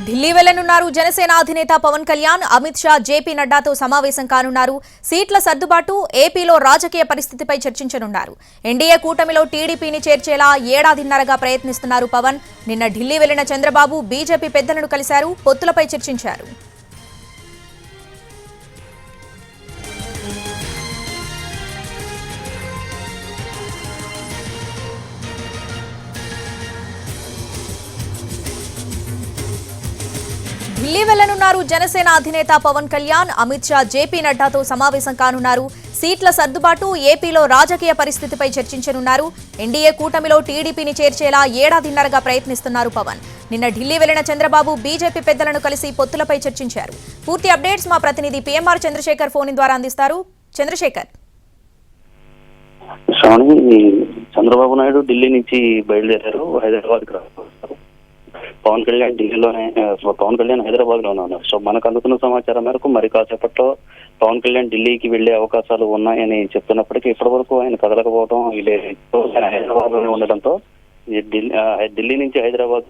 ఢిల్లీ వెళ్లనున్నారు జనసేన అధినేత పవన్ కళ్యాణ్. అమిత్ షా, జేపీ నడ్డాతో సమావేశం కానున్నారు. సీట్ల సర్దుబాటు, ఏపీలో రాజకీయ పరిస్థితిపై చర్చించనున్నారు. ఎన్డీఏ కూటమిలో టీడీపీని చేర్చేలా ఏడాదిన్నరగా ప్రయత్నిస్తున్నారు పవన్. నిన్న ఢిల్లీ వెళ్లిన చంద్రబాబు బీజేపీ పెద్దలను కలిశారు, పొత్తులపై చర్చించారు. ఢిల్లీ వెళ్లనున్నారు జనసేన అధినేత పవన్ కళ్యాణ్. అమిత్ షా, జేపీ నడ్డాతో సమావేశం కానున్నారు. సీట్ల సర్దుబాటు, ఏపీలో రాజకీయ పరిస్థితిపై చర్చించనున్నారు. ఎన్డీఏ కూటమిలో టీడీపీని చేర్చేలా ఏడాదిన్నరగా ప్రయత్నిస్తున్నారు పవన్. నిన్న ఢిల్లీ వెళ్లిన చంద్రబాబు బీజేపీ పెద్దలను కలిసి పొత్తులపై చర్చించారు. పూర్తి అప్డేట్స్ మా ప్రతినిధి పీఎంఆర్ చంద్రశేఖర్ ఫోన్ ద్వారా అందిస్తారు. చంద్రశేఖర్, చంద్రబాబు నాయుడు ఢిల్లీ నుంచి బయలుదేరారు, హైదరాబాద్కి రాస్తారు. పవన్ కళ్యాణ్ ఢిల్లీలోనే, పవన్ కళ్యాణ్ హైదరాబాద్ లోనే ఉన్నారు. సో మనకు అందుతున్న సమాచారం మేరకు మరి కాసేపట్లో పవన్ కళ్యాణ్ ఢిల్లీకి వెళ్లే అవకాశాలు ఉన్నాయని చెప్తున్నప్పటికీ ఇప్పటి వరకు ఆయన కదలకపోవడం, ఆయన హైదరాబాద్ లోనే ఉండడంతో ఢిల్లీ నుంచి హైదరాబాద్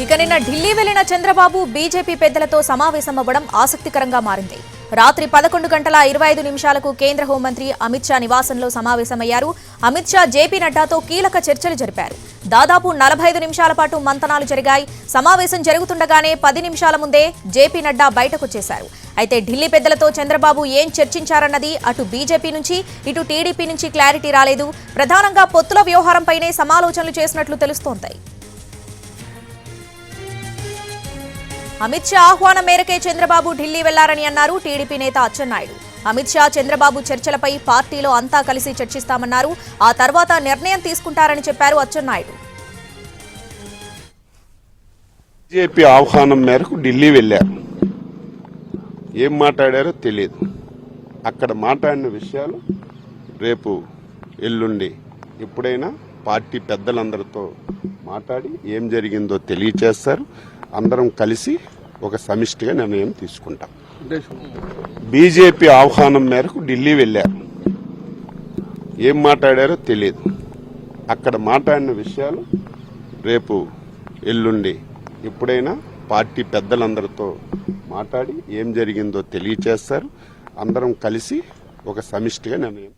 ఇక నిన్న ఢిల్లీ వెళ్లిన చంద్రబాబు బీజేపీ పెద్దలతో సమావేశమవ్వడం ఆసక్తికరంగా మారింది. రాత్రి 11:25 కేంద్ర హోంమంత్రి అమిత్ షా నివాసంలో సమావేశమయ్యారు. అమిత్ షా, జేపీ నడ్డాతో కీలక చర్చలు జరిపారు. దాదాపు 45 నిమిషాల పాటు మంతనాలు జరిగాయి. సమావేశం జరుగుతుండగానే 10 నిమిషాల ముందే జేపీ నడ్డా బయటకొచ్చేశారు. అయితే ఢిల్లీ పెద్దలతో చంద్రబాబు ఏం చర్చించారన్నది అటు బీజేపీ నుంచి, ఇటు టీడీపీ నుంచి క్లారిటీ రాలేదు. ప్రధానంగా పొత్తుల వ్యవహారంపైనే సమాలోచనలు చేసినట్లు తెలుస్తోంది. అమిత్ షా ఆహ్వానం మేరకే చంద్రబాబు ఢిల్లీ వెళ్లారని అన్నారు టీడీపీ నేత అచ్చెన్నాయుడు. అమిత్ షా, చంద్రబాబు చర్చలపై పార్టీలో అంతా కలిసి చర్చిస్తామన్నారు. ఆ తర్వాత నిర్ణయం తీసుకుంటారని చెప్పారు అచ్చెన్నాయుడు. బీజేపీ ఆహ్వానం మేరకు ఢిల్లీ వెళ్లారు. ఏం మాట్లాడారో తెలియదు. అక్కడ మాట్లాడిన విషయాలు రేపు, ఎల్లుండి ఎప్పుడైనా పార్టీ పెద్దలందరితో మాట్లాడి ఏం జరిగిందో తెలియచేస్తారు. అందరం కలిసి ఒక సమిష్టిగా నిర్ణయం తీసుకుంటాం. బీజేపీ ఆహ్వానం మేరకు ఢిల్లీ వెళ్లారు. ఏం మాట్లాడారో తెలియదు. అక్కడ మాట్లాడిన విషయాలు రేపు, ఎల్లుండి ఎప్పుడైనా పార్టీ పెద్దలందరితో మాట్లాడి ఏం జరిగిందో తెలియచేస్తారు. అందరం కలిసి ఒక సమిష్టిగా నిర్ణయం